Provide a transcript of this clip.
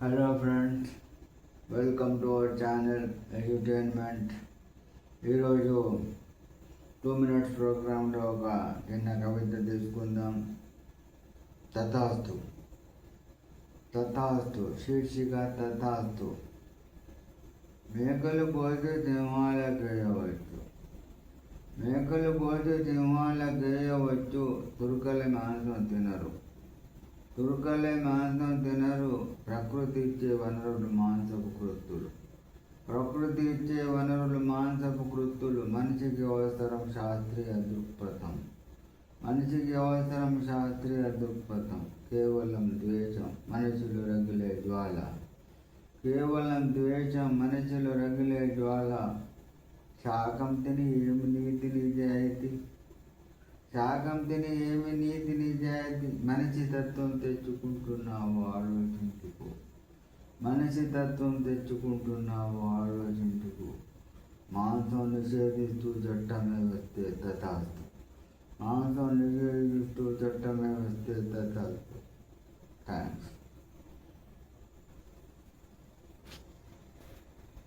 Hello friends, welcome to our channel entertainment. ఈరోజు 2 minutes ప్రోగ్రాంలో ఒక చిన్న కవిత తీసుకుందాం. తథాస్తు తథాస్తు శీర్షిక తథాస్తు. మేకలు పోతే సింహాలకేయవచ్చు, మేకలు పోతే సింహాలకేయవచ్చు, తురుకల మాంసం తినరు, తురుకలే మాంసం తినరు. ప్రకృతి ఇచ్చే వనరులు మాంసపు కృత్తులు, ప్రకృతి ఇచ్చే వనరులు మాంసపు కృత్తులు. మనిషికి అవసరం శాస్త్రీయ దృక్పథం, మనిషికి అవసరం శాస్త్రీయ దృక్పథం. కేవలం ద్వేషం మనిషిలో రగిలే జ్వాల, కేవలం ద్వేషం మనిషిలో రగిలే జ్వాల. శాకం తిని ఏమి నీతి నిజాయితీ, శాకం తిని ఏమి నీతి నిజాయితీ. మనిషి తత్వం తెచ్చుకుంటున్నావు ఆలోచించుకో, మనిషి తత్వం తెచ్చుకుంటున్నావు ఆలోచించుకో. మాంసం నిషేధిస్తూ చట్టమే వస్తే తథాస్తు, మాంసం నిషేధిస్తూ చట్టమే వస్తే తథాస్తు. థ్యాంక్స్.